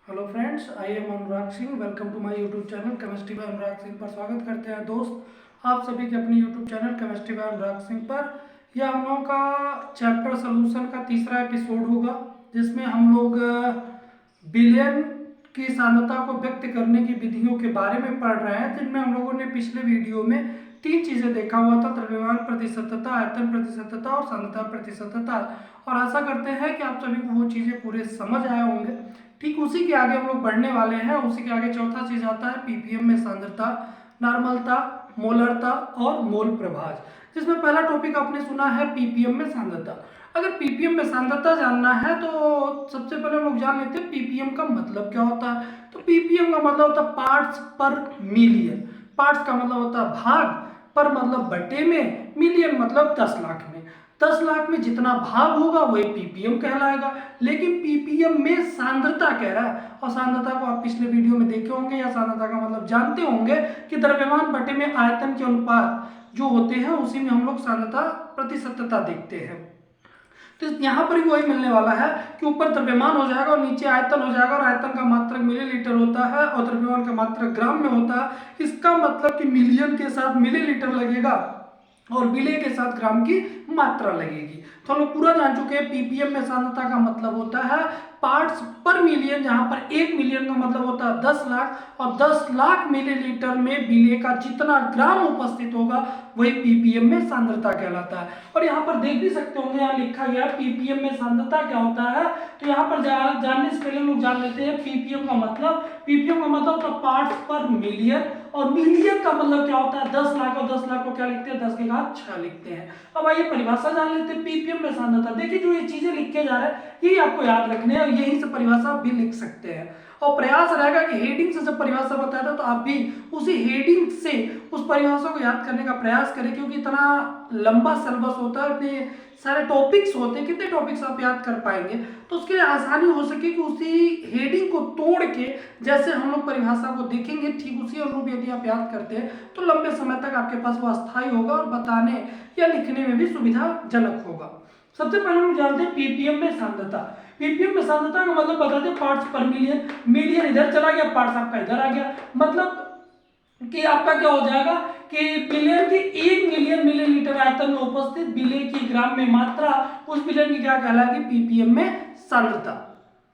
Hello friends, I am Anurag Singh. Welcome to my YouTube channel chemistry by Anurag Singh पर स्वागत करते हैं दोस्त आप सभी के अपने YouTube channel chemistry by Anurag Singh पर। यह हम लोगों का चैप्टर सोल्यूशन का तीसरा एपिसोड होगा, जिसमें हम लोग बिलियन की सांद्रता को व्यक्त करने की विधियों के बारे में पढ़ रहे हैं, जिनमें हम लोगों ने पिछले वीडियो में तीन चीजें देखा हुआ था: द्रव्यमान प्रतिशतता, आयतन प्रतिशतता और सांद्रता प्रतिशतता। और आशा करते हैं कि आप सभी को वो चीजें पूरे समझ आए होंगे। ठीक उसी के आगे हम लोग बढ़ने वाले हैं। उसी के आगे चौथा चीज आता है पीपीएम में सांद्रता, नॉर्मलता, मोलरता और मोल प्रभाज, जिसमें पहला टॉपिक आपने सुना है पीपीएम में सांद्रता। अगर पीपीएम में सांद्रता जानना है तो सबसे पहले हम लोग जान लेते हैं पीपीएम का मतलब क्या होता है। तो पीपीएम का मतलब होता है पार्ट्स पर मिलियन। पार्ट्स का मतलब होता है भाग, पर मतलब बटे में, मिलियन मतलब 10 लाख में। 10 लाख में जितना भाग होगा वही पीपीएम कहलाएगा। लेकिन पीपीएम में सांद्रता कह रहा है, और सांद्रता को आप पिछले वीडियो में देखे होंगे या सांद्रता का मतलब जानते होंगे कि द्रव्यमान बटे में आयतन के अनुपात जो होते हैं उसी में हम लोग सांद्रता प्रतिशतता देखते हैं। तो यहाँ पर भी वही मिलने वाला है कि ऊपर द्रव्यमान हो जाएगा और नीचे आयतन हो जाएगा, और आयतन का मात्रक मिलीलीटर होता है और द्रव्यमान का मात्रक ग्राम में होता है। इसका मतलब कि मिलियन के साथ मिलीलीटर लगेगा और विलय के साथ ग्राम की मात्रा लगेगी। तो हम लोग पूरा जान चुके हैं पीपीएम में सांद्रता का मतलब होता है पार्ट्स पर मिलियन, जहां पर 1 मिलियन का मतलब होता है 10 लाख, और 10 लाख मिलीलीटर में विलय का जितना ग्राम उपस्थित होगा वही पीपीएम में सांद्रता कहलाता है। और यहाँ पर देख भी सकते होंगे, यहाँ लिखा गया पीपीएम में सांद्रता क्या होता है। तो यहाँ पर जानने से पहले हम लोग जान लेते हैं पीपीएम का मतलब। पीपीएम का मतलब होता है पार्ट्स पर मिलियन, और मिलियन का मतलब क्या होता है 10 लाख, और 10 लाख को क्या लिखते हैं 10 के घात 6 लिखते हैं। अब आइए परिभाषा जान लेते हैं पीपीएम में सांद्रता। देखिए जो ये चीजें लिखे जा रहे हैं यही आपको याद रखने हैं, और यहीं से परिभाषा भी लिख सकते हैं। और प्रयास रहेगा कि हेडिंग से जब परिभाषा बताया था तो आप भी उसी हेडिंग से उस परिभाषा को याद करने का प्रयास करें, क्योंकि इतना लंबा सिलेबस होता है, इतने सारे टॉपिक्स होते हैं, कितने टॉपिक्स आप याद कर पाएंगे। तो उसके लिए आसानी हो सके कि उसी हेडिंग को तोड़ के जैसे हम लोग परिभाषा को देखेंगे ठीक उसी अनुरूप यदि आप याद करते हैं तो लंबे समय तक आपके पास वो अस्थायी होगा और बताने या लिखने में भी सुविधाजनक होगा। सबसे पहले हम जानते हैं पीपीएम में सांद्रता। पीपीएम में सांद्रता का मतलब बताते हैं पार्ट्स पर मिलियन। मिलियन इधर चला गया, पार्ट्स आपका इधर आ गया, मतलब कि आपका क्या हो जाएगा कि बिलियन की 1 मिलियन मिलीलीटर आयतन में उपस्थित विलय की ग्राम में मात्रा, उस बिलियन की क्या कहलाएगी पीपीएम में सांद्रता।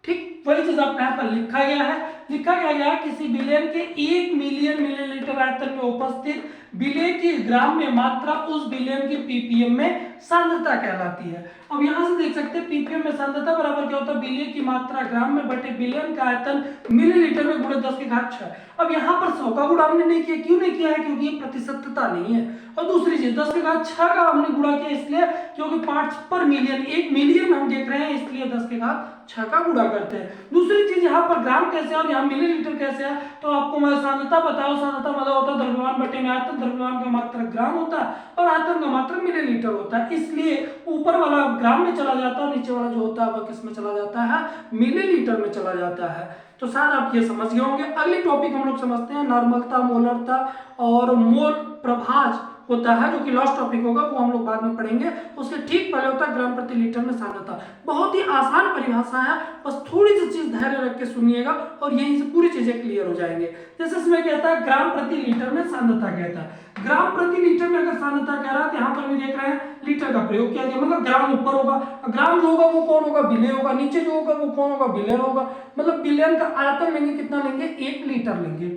ठीक वही चीज आपका यहाँ पर लिखा गया है। लिखा गया है किसी बिलियन के 1 मिलियन मिलीलीटर आयतन में उपस्थित विलय की ग्राम में मात्रा उस बिलियन की पीपीएम में सांद्रता कहलाती है। अब यहां से देख सकते हैं पीपीएम में सांद्रता बराबर क्या होता है विलय की मात्रा ग्राम में बटे बिलियन का आयतन मिलीलीटर में गुणे 10 के घात 6। अब यहाँ पर 100 का गुणा हमने नहीं किया। क्यों नहीं किया है? क्योंकि ये प्रतिशतता नहीं है। और दूसरी चीज 10 के घात 6 का हमने गुणा किया इसलिए क्योंकि पार्ट्स पर मिलियन, 1 मिलियन हम देख रहे हैं इसलिए 10 के घात 6 का गुणा करते हैं। दूसरी चीज यहाँ पर ग्राम कैसे है और यहाँ मिलीलीटर कैसे है, तो आपको मैं सांद्रता बताऊं। सांद्रता मतलब होता है द्रव्यमान बटे में आयतन। द्रव्यमान का मात्रक ग्राम होता है और आयतन का मात्रक मिलीलीटर होता है, इसलिए ऊपर वाला ग्राम में चला जाता है और नीचे वाला जो होता है वह किस में चला जाता है मिलीलीटर में चला जाता है। तो शायद आप ये समझ गए होंगे। अगली टॉपिक हम लोग समझते हैं नॉर्मलता, मोलरता और मोल प्रभाज होता है, जो कि लास्ट टॉपिक होगा, वो हम लोग बाद में पढ़ेंगे। उसके ठीक पहले होता है ग्राम प्रति लीटर में सांद्रता। बहुत ही आसान परिभाषा है, बस थोड़ी सी चीज धैर्य रख के सुनिएगा और यहीं से पूरी चीजें क्लियर हो जाएंगे। जैसे इसमें कहता है ग्राम प्रति लीटर में सांद्रता कहता है। ग्राम प्रति लीटर में अगर सांद्रता कह रहा है तो यहाँ पर भी देख रहे हैं लीटर का प्रयोग किया गया, मतलब ग्राम ऊपर होगा। ग्राम जो होगा वो कौन होगा विलय होगा, नीचे जो होगा वो कौन होगा विलयन होगा। मतलब बिलियन का आयतन लेंगे, कितना लेंगे 1 लीटर लेंगे।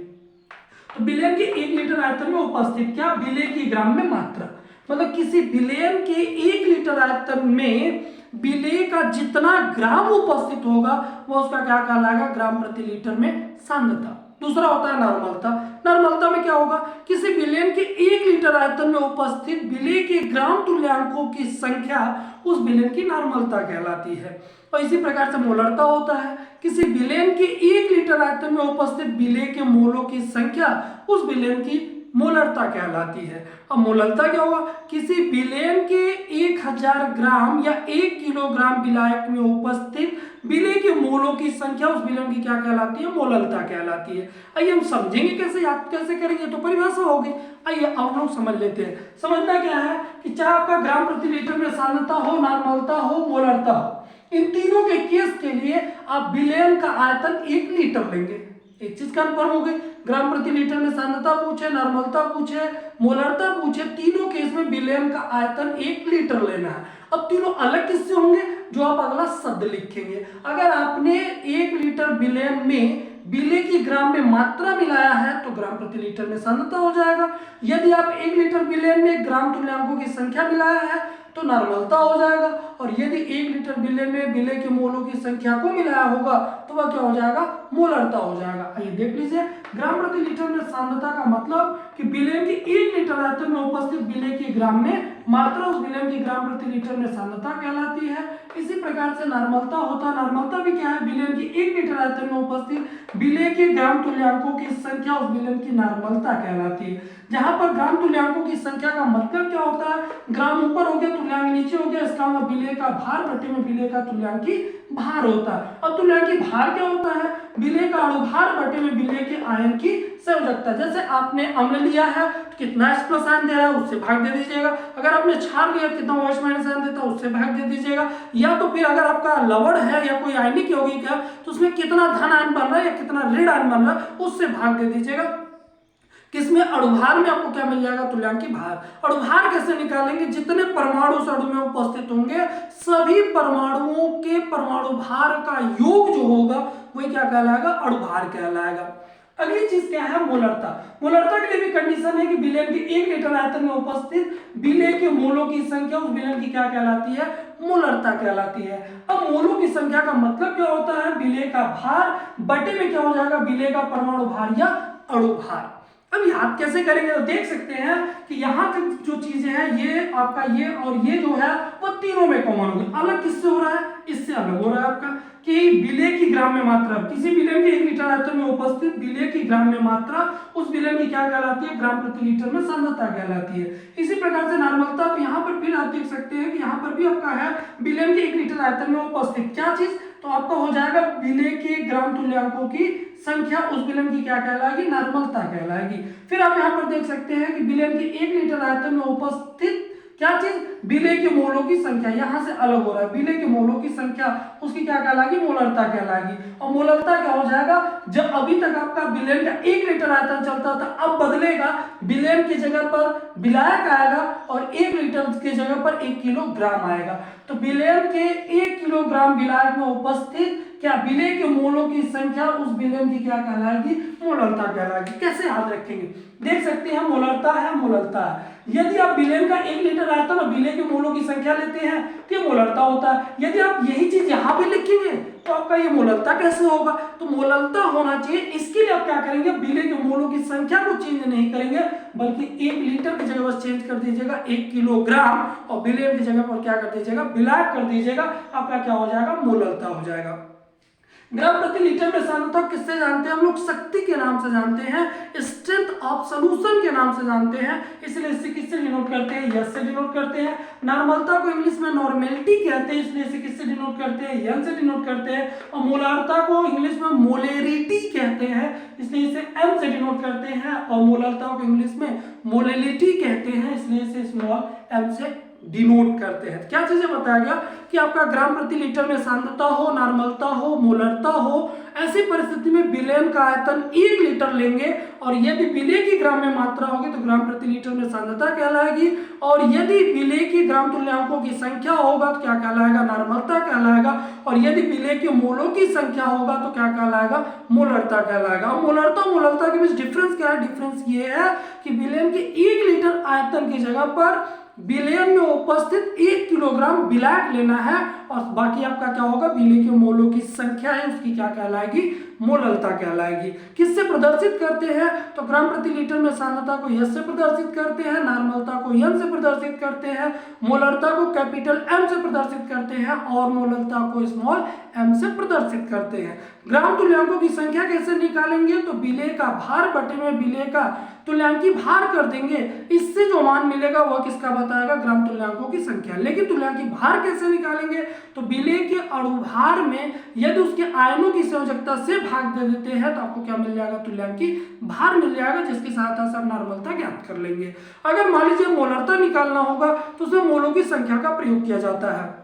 तो बिलियन के 1 लीटर आयतन में उपस्थित क्या विलय की ग्राम में मात्रा, मतलब किसी बिलियन के 1 लीटर आयतन में विलय का जितना ग्राम उपस्थित होगा वो उसका क्या कहलाएगा ग्राम प्रति लीटर में सांद्रता। दूसरा होता है नॉर्मलता। नॉर्मलता में क्या होगा किसी बिलियन के 1 लीटर आयतन में उपस्थित विलय के ग्राम तुल्यांकों की संख्या उस बिलियन की नॉर्मलता कहलाती है। और इसी प्रकार से मोलरता होता है किसी बिलियन के 1 लीटर आयतन में उपस्थित विलय के मोलों की संख्या उस बिलियन की मोलरता कहलाती है। अब मोलरता क्या होगा किसी बिलियन के 1000 ग्राम या 1 किलोग्राम विलायक में उपस्थित विलय के मोलों की संख्या उस बिलियन की क्या कहलाती है मोलरता कहलाती है। आइए हम समझेंगे कैसे, याद कैसे करेंगे, तो परिभाषा होगी। आइए अब हम लोग समझ लेते हैं। समझना क्या है कि चाहे आपका ग्राम प्रति लीटर में सांद्रता हो, नॉर्मलता हो, मोलरता हो, इन तीनों के केस के लिए आप विलयन का आयतन 1 लीटर लेंगे। एक चीज कंफर्म हो गई, ग्राम प्रति लीटर में सांद्रता पूछे, नॉर्मलता पूछे, मोलरता पूछे, तीनों केस में विलयन का आयतन 1 लीटर लेना है। अब तीनों अलग किससे होंगे, जो आप अगला शब्द लिखेंगे। अगर आपने 1 लीटर विलयन में विलेय की ग्राम में मात्रा मिलाया है तो ग्राम प्रति लीटर में सांद्रता हो जाएगा। यदि आप 1 लीटर विलयन में ग्राम तुल्यांकों की संख्या मिलाया है तो नॉर्मलता हो जाएगा। और यदि 1 लीटर विलयन में विलेय के मोलों की संख्या को मिलाया होगा तो वह क्या हो जाएगा, मोलरता हो जाएगा। आइए देख लीजिए, ग्राम प्रति लीटर में सांद्रता का मतलब कि विलयन की 1 लीटर आयतन में उपस्थित विलेय की ग्राम में मात्रा उस विलयन की ग्राम प्रति लीटर में सांद्रता कहलाती है। इसी प्रकार से नॉर्मलता होता है। नॉर्मलता भी क्या है, विलयन की 1 लीटर आयतन में उपस्थित विलेय के ग्राम तुल्यांकों की संख्या उस विलयन की नॉर्मलता कहलाती है। जहां पर ग्राम तुल्यांकों की संख्या का मतलब क्या होता है, ग्राम ऊपर हो गया तुल्यांक नीचे हो गया, इसका मतलब विलेय का भार बटे में विलेय का तुल्यांकी भार होता है। अब तुल्यांकी भार क्या होता है, विलेय का अणुभार बटे में विलेय के आयन की संयोजकता। जैसे आपने अम्ल लिया है तो कितना H+ आयन दे रहा है उससे भाग दे दीजिएगा। अगर आपने क्षार लिया कितना OH- आयन देता है उससे भाग दे दीजिएगा। या तो फिर अगर आपका लवण है या कोई आयनिक यौगिक है तो उसमें कितना धन आयन बन रहा है या कितना ऋण आयन बन रहा है उससे भाग दे दीजिएगा। किसमें, अणुभार में आपको क्या मिल जाएगा, तुल्यांकी भार। अणुभार कैसे निकालेंगे, जितने परमाणु उस अणु में उपस्थित होंगे सभी परमाणुओं के परमाणु भार का योग जो होगा वही क्या कहलाएगा, अणुभार कहलाएगा। अगली चीज क्या है, मोलरता। मोलरता के लिए भी कंडीशन है कि विलयन की 1 लीटर आयतन में उपस्थित विलेय के मोलों की संख्या उस विलयन की क्या कहलाती है, मोलरता कहलाती है। अब मोलों की संख्या का मतलब क्या होता है, विलेय का भार बटे में क्या हो जाएगा, विलेय का परमाणु भार या अणुभार। अब याद कैसे करेंगे, तो देख सकते हैं कि यहाँ तक जो चीजें हैं ये आपका ये और ये जो है वो तीनों में कॉमन होगी। अलग किससे हो रहा है, इससे अलग हो रहा है आपका कि विलेय की ग्राम में मात्रा, किसी विलयन के 1 लीटर आयतन में उपस्थित विलेय की ग्राम में मात्रा उस विलयन की क्या कहलाती है, ग्राम प्रति लीटर में सांद्रता कहलाती है। इसी प्रकार से नॉर्मलता, तो यहाँ पर फिर आप देख सकते हैं कि यहाँ पर भी आपका है विलयन के 1 लीटर आयतन में उपस्थित क्या चीज, तो आपका हो जाएगा विलेय के ग्राम तुल्यांकों की संख्या उस विलयन की क्या कहलाएगी, नॉर्मलता कहलाएगी। फिर आप यहाँ पर देख सकते हैं कि विलयन के 1 लीटर आयतन में उपस्थित क्या चीज, विलेय के मोलों की संख्या, यहां से अलग हो रहा है, विलेय के मोलों की संख्या उसकी क्या कहलाएगी, मोलरता कहलाएगी। और मोलरता क्या हो जाएगा, जब अभी तक आपका विलयन का 1 लीटर आयतन चलता था अब बदलेगा, विलयन की जगह पर विलायक आएगा और 1 लीटर की जगह पर 1 किलोग्राम आएगा। तो विलयन के 1 किलोग्राम विलायक में उपस्थित क्या विलेय के मोलों की संख्या उस विलयन की क्या कहलाएगी, मोलरता कहलाएगी। कैसे याद रखेंगे, देख सकते हैं मोलरता है, मोलरता है। यदि आप विलयन का 1 लीटर आयतन और विलेय के मोलों की संख्या लेते हैं तो ये मोलरता होता है। यदि आप यही चीज यहाँ पे लिखेंगे तो आपका ये मोलरता कैसे होगा, तो मोलरता होना चाहिए। इसके लिए आप क्या करेंगे, विलेय के मोलों की संख्या को चेंज नहीं करेंगे बल्कि 1 लीटर की जगह बस चेंज कर दीजिएगा 1 किलोग्राम और विलयन की जगह पर क्या कर दीजिएगा, विलायक कर दीजिएगा, आपका क्या हो जाएगा, मोलरता हो जाएगा। ग्राम प्रति लीटर में सांद्रता किससे जानते हैं हम लोग, शक्ति के नाम से जानते हैं, स्ट्रेंथ ऑफ सॉल्यूशन के नाम से जानते हैं, इसलिए इसे किससे डिनोट करते हैं, एस से डिनोट करते हैं। नॉर्मलता को इंग्लिश में नॉर्मेलिटी कहते हैं, इसलिए इसे किससे डिनोट करते हैं, एन से डिनोट करते हैं। और मोलारता को इंग्लिश में मोलेरिटी कहते हैं, इसलिए इसे एम से डिनोट करते हैं। और मोलारता को इंग्लिश में मोलेलिटी कहते हैं, इसलिए इसे स्मॉल एम से डिनोट करते हैं। क्या चीजें बताया गया कि आपका ग्राम प्रति लीटर में सांद्रता हो, नॉर्मलता हो, मोलरता हो, ऐसी परिस्थिति में विलयन का आयतन 1 लीटर लेंगे और यदि विलेय की ग्राम में मात्रा होगी तो ग्राम प्रति लीटर में सांद्रता कहलाएगी। और यदि विलेय की ग्राम तुल्यांकों की संख्या होगा तो क्या कहलाएगा, नॉर्मलता कहलाएगा। और यदि विलेय के मोलों की संख्या होगा तो क्या कहलाएगा, मोलरता कहलाएगा। और मोलरता और मोलरता के बीच डिफरेंस क्या है, डिफरेंस ये है कि विलयन के 1 लीटर आयतन की जगह पर विलयन में उपस्थित 1 किलोग्राम विलायक लेना है और बाकी आपका क्या होगा, विलेय के मोलों की संख्या है उसकी क्या कहलाएगी, मोलरता कहलाएगी। किससे प्रदर्शित करते हैं, तो ग्राम प्रति लीटर में सांद्रता को एस से प्रदर्शित करते हैं, नॉर्मलता को एन से प्रदर्शित करते हैं, मोलरता को कैपिटल एम से प्रदर्शित करते हैं और मोलरता को स्मॉल एम से प्रदर्शित करते हैं। ग्राम तुल्यांकों की संख्या कैसे निकालेंगे, तो विलेय का भार बटे में विलेय का तुल्यांकी भार कर देंगे, इससे जो मान मिलेगा वह किसका बताएगा, ग्राम तुल्यांकों की संख्या। लेकिन तुल्यांकी भार कैसे निकालेंगे, तो विलेय के अणुभार में यदि उसके आयनों की संयोजकता से भाग दे देते हैं तो आपको क्या मिल जाएगा, तुल्यांकी भार मिल जाएगा, जिसकी सहायता से आप नॉर्मलता ज्ञात कर लेंगे। अगर मान लीजिए मोलरता निकालना होगा तो उसमें मोलों की संख्या का प्रयोग किया जाता है।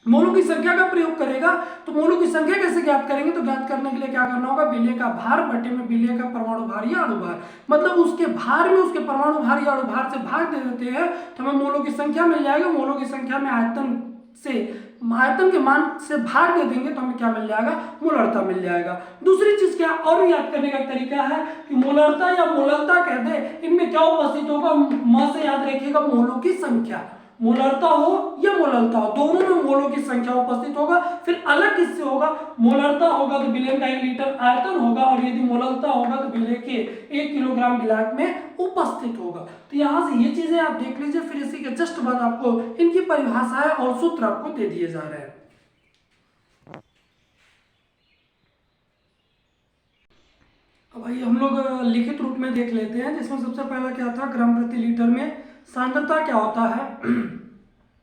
मोलों की संख्या का प्रयोग करेगा। तो मोलों की संख्या कैसे ज्ञात करेंगे, तो ज्ञात करने के लिए क्या करना होगा, विलेय का भार बटे में विलेय का परमाणु भार या अणुभार, मतलब उसके भार में उसके परमाणु भार या अणुभार से भाग दे देते हैं तो हमें मोलों की संख्या मिल जाएगा। मोलों की संख्या में आयतन के मान से भाग दे देंगे तो हमें क्या मिल जाएगा, मोलरता मिल जाएगा। दूसरी चीज क्या और भी याद करने का तरीका है कि मोलरता या मोललता कहते हैं, इनमें क्या उपस्थित होगा, म से याद रखिएगा मोलों की संख्या, मोलरता हो या मोललता हो दोनों में मोलों की संख्या उपस्थित होगा। फिर अलग किससे होगा, मोलरता होगा तो विलेय का 1 लीटर आयतन होगा, और यदि मोललता होगा तो विलेय के 1 किलोग्राम विलायक में उपस्थित होगा। तो यहाँ से ये चीजें आप देख लीजिए, फिर इसी के जस्ट बाद आपको इनकी परिभाषाएं और सूत्र आपको दे दिए जा रहे हैं। अब आइए हम लोग लिखित रूप में देख लेते हैं, जिसमें सबसे पहला क्या था, ग्राम प्रति लीटर में सांद्रता क्या होता है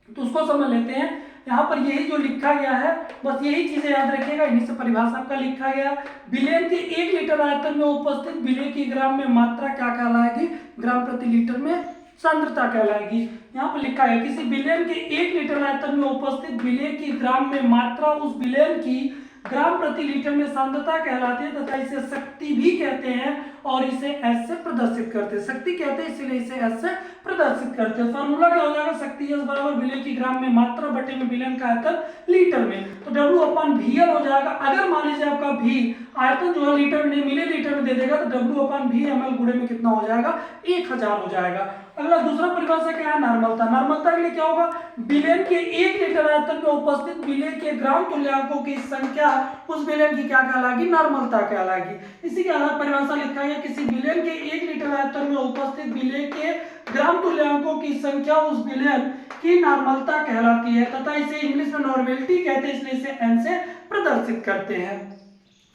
तो उसको समझ लेते हैं। यहाँ पर यही जो लिखा गया है बस यही चीजें याद रखिएगा, इन्हीं से परिभाषा का लिखा गया। विलेय के 1 लीटर आयतन में उपस्थित विलेय की ग्राम में मात्रा क्या कहलाएगी, ग्राम प्रति लीटर में सांद्रता कहलाएगी। यहाँ पर लिखा है किसी विलेय के 1 लीटर आयतन में उपस्थित विलेय की ग्राम में मात्रा उस विलेय की ग्राम प्रति लीटर में सांद्रता कहलाती है तथा इसे शक्ति भी कहते हैं और इसे एस से प्रदर्शित करते हैं। शक्ति कहते हैं इसलिए इसे एस से प्रदर्शित करते हैं। फॉर्मूला क्या हो जाएगा, शक्ति एस बराबर विलेय की ग्राम में मात्रा बटे में विलेय का आयतन लीटर में, तो W अपन VL हो जाएगा। अगर मान लीजिए आपका V आयतन जो है लीटर में मिली लीटर में दे देगा तो W अपन V ml गुणे में कितना हो जाएगा, 1000 हो जाएगा। अगला दूसरा परिभाषा क्या है, नॉर्मलता। नॉर्मलता के लिए क्या होगा, विलेय के 1 लीटर आयतन में उपस्थित विलेय के ग्राम तुल्यांकों की संख्या उस विलेय की क्या कहलाएगी, नॉर्मलता कहलाएगी। इसी के आधार परिभाषा लिखा गया किसी विलेय के 1 लीटर आयतन में उपस्थित विलेय के ग्राम तुल्यांकों की संख्या उस विलेय की नॉर्मलता कहलाती है तथा इसे इंग्लिश में नॉर्मेलिटी कहते हैं, इसलिए इसे n से प्रदर्शित करते हैं।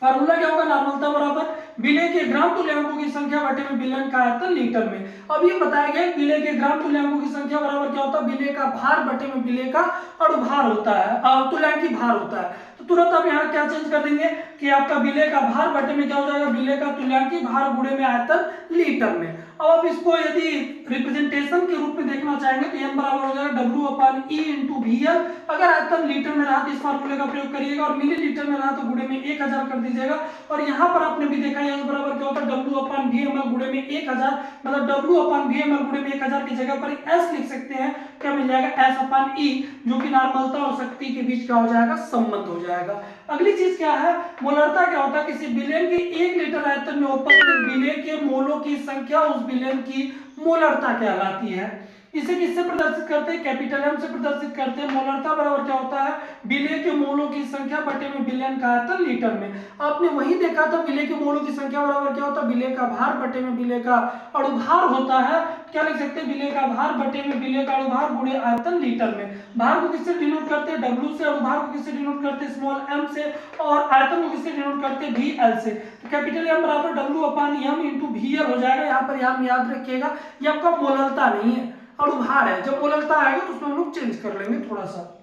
फार्मूला क्या होगा, नॉर्मलता बराबर विलेय के ग्राम तुल्यांकों की संख्या बटे में विलेय का आयतन लीटर में। अब ये बताया गया विलेय के ग्राम तुल्यांकों की संख्या बराबर क्या होता है, विलेय का भार बटे में विलेय का अणुभार होता है, तुल्यांकी भार होता है। तो तुरंत आप यहाँ क्या चेंज कर देंगे कि आपका विलेय का भार बटे में क्या हो जाएगा, विलेय का तुल्यांकी भार गुणे में आयतन लीटर में। अब आप इसको यदि रिप्रेजेंटेशन के रूप में देखना चाहेंगे तो m बराबर हो जाएगा W अपन E इंटू VL। अगर आयतन लीटर में रहा तो इस फार्मूले का प्रयोग करिएगा, और मिलीलीटर में रहा तो गुणे में 1000 कर दीजिएगा। और यहाँ पर आपने भी देखा S बराबर क्या होता है, W अपन VML गुणे में 1000, मतलब W अपन VML गुणे में 1000 की जगह पर S लिख सकते हैं। क्या मिल जाएगा, S अपन E, जो कि नॉर्मलता और शक्ति के बीच क्या हो जाएगा, संबंध हो जाएगा। अगली चीज क्या है, मोलरता क्या होता है, किसी विलेय के 1 लीटर आयतन में उपस्थित विलेय के मोलों की संख्या उस विलेय की मोलरता कहलाती है। इसे किससे प्रदर्शित करते हैं, कैपिटल M से प्रदर्शित करते हैं। मोलरता बराबर क्या होता है, विलेय के मोलों की संख्या बटे में विलेय का आयतन लीटर में। आपने वही देखा था, विलेय के मोलों की संख्या बराबर क्या होता है, विलेय का भार बटे में विलेय का अणुभार होता है। क्या लिख सकते हैं, विलेय का भार बटे में विलेय का अणुभार गुणे आयतन लीटर में। भार को किससे डिनोट करते हैं, W से, अणुभार को किससे डिनोट करते हैं, स्मॉल m से, और आयतन को किससे डिनोट करते हैं, VL से। तो कैपिटल M बराबर W अपन M इंटू VL हो जाएगा। यहाँ पर हम याद रखिएगा ये आपका मोलरता नहीं है, अणुभार है। जब मोलरता आएगा तो उसमें हम लोग चेंज कर लेंगे थोड़ा सा।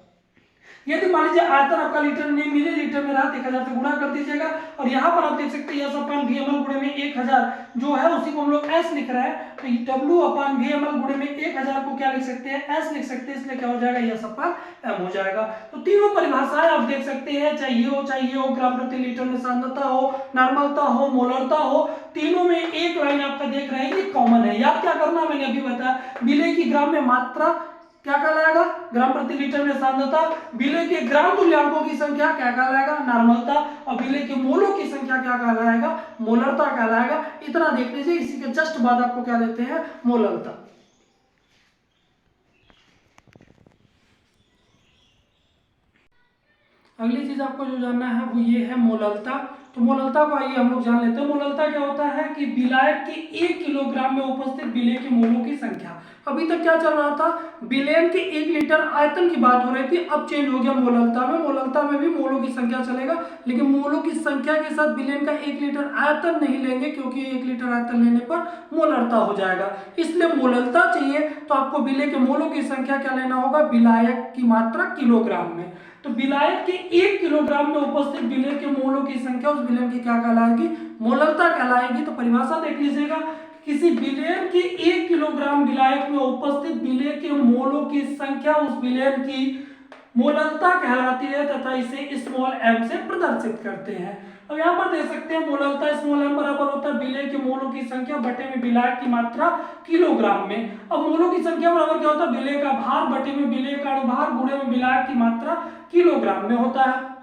यदि मान लीजिए आयतन आपका लीटर में मिलीलीटर में रहा, 1000 से गुणा कर दीजिएगा। और यहाँ पर आप देख सकते हैं S अपन VML गुणे में 1000 जो है उसी को हम लोग S लिख रहे हैं, तो W अपन VML गुणे में 1000 को क्या लिख सकते हैं, S लिख सकते हैं, इसलिए क्या हो जाएगा, S अपन M हो जाएगा। तो तीनों परिभाषाएं आप देख सकते हैं, चाहिए हो ग्राम प्रति लीटर में सांद्रता हो, नॉर्मलता हो, मोलरता हो, तीनों में एक लाइन आपका देख रहे हैं ये कॉमन है। याद क्या करना, मैंने अभी बताया, विलेय की ग्राम में मात्रा क्या कहलाएगा, ग्राम प्रति लीटर में सांद्रता, विलेय के ग्राम तुल्यांकों की संख्या क्या कहलाएगा, नॉर्मलता, और विलेय के मोलों की संख्या क्या कहलाएगा, मोलरता कहलाएगा। इतना देख लीजिए, इसी के जस्ट बाद आपको क्या देते हैं, मोलरता। अगली चीज आपको जो जानना है वो ये है मोलरता। तो मोलरता को आइए हम लोग जान लेते हैं। मोलरता क्या होता है कि विलायक के 1 किलोग्राम में उपस्थित विलेय के मोलों की संख्या। अभी तक क्या चल रहा था, विलेय के 1 लीटर आयतन की बात हो रही थी, अब चेंज हो गया मोलरता में। मोलरता में भी मोलों की संख्या चलेगा, लेकिन मोलों की संख्या के साथ विलेय का 1 लीटर आयतन नहीं लेंगे, क्योंकि 1 लीटर आयतन लेने पर मोलरता हो जाएगा। इसलिए मोलरता चाहिए तो आपको विलेय के मोलों की संख्या क्या लेना होगा, विलायक की मात्रा किलोग्राम में। तो विलायक के 1 किलोग्राम में उपस्थित विलेय के मोलों की संख्या उस विलेय की क्या कहलाएगी, मोलरता कहलाएगी। तो परिभाषा देख लीजिएगा, किसी विलेय के 1 किलोग्राम विलायक में उपस्थित विलेय के मोलों की संख्या उस विलेय की मोललता कहलाती है तथा इसे स्मॉल m से प्रदर्शित करते हैं। अब यहाँ पर देख सकते हैं मोललता स्मॉल m बराबर होता है विलेय के मोलों की संख्या बटे में विलायक की मात्रा किलोग्राम में। अब मोलों की संख्या बराबर क्या होता है विलेय का भार बटे में विलेय का अणुभार गुणे में विलायक की मात्रा किलोग्राम में होता है।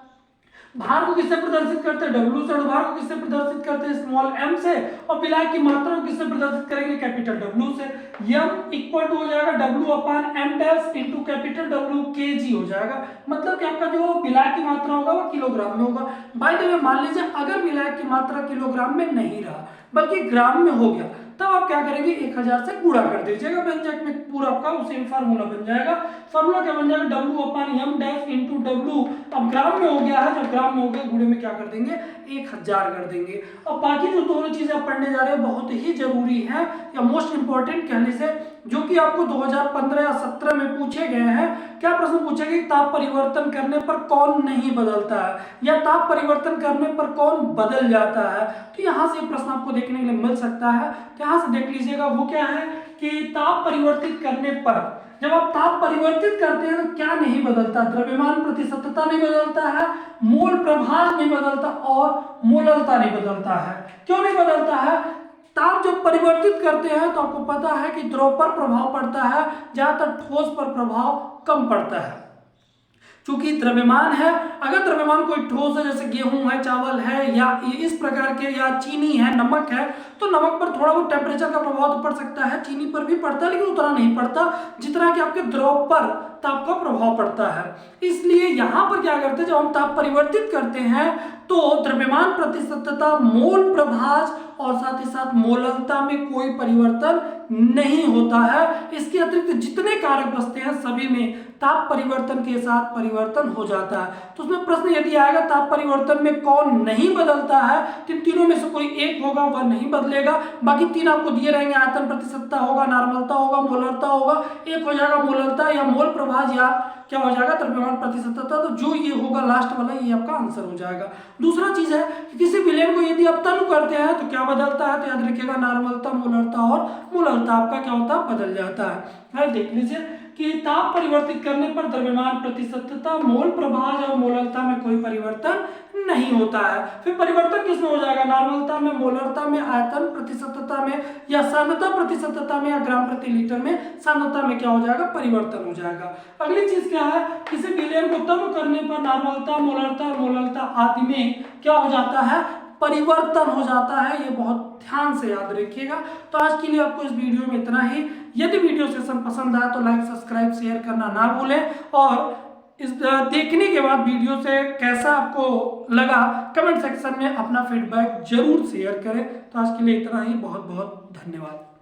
भार को किससे प्रदर्शित करते हैं W से, अणुभार को किससे प्रदर्शित करते हैं स्मॉल m से, और विलायक की मात्रा को किससे प्रदर्शित करेंगे कैपिटल W से। m इक्वल टू हो जाएगा W अपान m dash into capital W kg हो जाएगा, मतलब कि आपका जो विलायक की मात्रा होगा वो किलोग्राम में होगा। बाय द वे मान लीजिए अगर विलायक की मात्रा किलोग्राम में नहीं रहा बल्कि ग्राम में हो गया, तब आप क्या करेंगे 1000 से गुणा कर दीजिएगा व्यंजक में, पूरा आपका उसी फार्मूला बन जाएगा। फार्मूला क्या बन जाएगा W अपान m डैश इंटू W, अब ग्राम में हो गया है, जब ग्राम में हो गया गुणे में क्या कर देंगे 1000 कर देंगे। अब बाकी जो दोनों चीजें आप पढ़ने जा रहे हैं बहुत ही जरूरी है या मोस्ट इंपॉर्टेंट कहने से, जो कि आपको 2015 या 17 में पूछे गए हैं। क्या प्रश्न पूछे गए, ताप परिवर्तन करने पर कौन नहीं बदलता है या ताप परिवर्तन करने पर कौन बदल जाता है। तो यहाँ से प्रश्न आपको देखने के लिए मिल सकता है, तो यहाँ से देख लीजिएगा वो क्या है कि ताप परिवर्तित करने पर, जब आप ताप परिवर्तित करते हैं तो क्या नहीं बदलता, द्रव्यमान प्रतिशतता नहीं बदलता है, मोल प्रभार नहीं बदलता और मोललता नहीं बदलता है। क्यों नहीं बदलता है, ताप जब परिवर्तित करते हैं तो आपको पता है कि द्रव पर प्रभाव पड़ता है, जहां तक ठोस पर प्रभाव कम पड़ता है। चूंकि द्रव्यमान है, अगर द्रव्यमान कोई ठोस है जैसे गेहूं है, चावल है या इस प्रकार के, या चीनी है, नमक है, तो नमक पर थोड़ा बहुत टेम्परेचर का प्रभाव तो पड़ सकता है, चीनी पर भी पड़ता है लेकिन उतना नहीं पड़ता जितना कि आपके द्रव पर ताप का प्रभाव पड़ता है। इसलिए यहाँ पर क्या करते हैं, जब हम ताप परिवर्तित करते हैं तो द्रव्यमान प्रतिशतता, मोल प्रभाज और साथ ही साथ मोललता में कोई परिवर्तन नहीं होता है। इसके अतिरिक्त जितने कारक बचते हैं सभी में ताप परिवर्तन के साथ परिवर्तन हो जाता है। तो उसमें प्रश्न यदि आएगा ताप परिवर्तन में कौन नहीं बदलता है, तो तीनों में से कोई एक होगा वह नहीं बदलेगा, बाकी तीन आपको दिए रहेंगे, आयतन प्रतिशतता होगा, नॉर्मलता होगा, मोलरता होगा, एक हो जाएगा मोललता या मोल प्रभाज या क्या हो जाएगा द्रव्यमान प्रतिशतता। तो जो ये होगा लास्ट वाला ये आपका आंसर हो जाएगा। दूसरा चीज है कि किसी विलेन को यदि आप तनु करते हैं तो क्या बदलता है, तो याद रखिएगा नॉर्मलता, मोलरता और मोललता आपका क्या होता है बदल जाता है। देख लीजिए कि ताप परिवर्तित करने पर द्रव्यमान प्रतिशतता, मोल प्रभाज और मोललता में कोई परिवर्तन नहीं होता है। फिर परिवर्तन किसमें हो जाएगा, नॉर्मलता में, मोलरता में, आयतन प्रतिशतता में या सांद्रता प्रतिशतता में या ग्राम प्रति लीटर में सांद्रता में क्या हो जाएगा परिवर्तन हो जाएगा। अगली चीज क्या है, किसी विलेन को तनु करने पर नॉर्मलता, मोलरता और मोललता आदि में क्या हो जाता है परिवर्तन हो जाता है। ये बहुत ध्यान से याद रखिएगा। तो आज के लिए आपको इस वीडियो में इतना ही। यदि वीडियो सेशन पसंद आया तो लाइक, सब्सक्राइब, शेयर करना ना भूलें, और इस देखने के बाद वीडियो से कैसा आपको लगा कमेंट सेक्शन में अपना फीडबैक जरूर शेयर करें। तो आज के लिए इतना ही, बहुत बहुत धन्यवाद।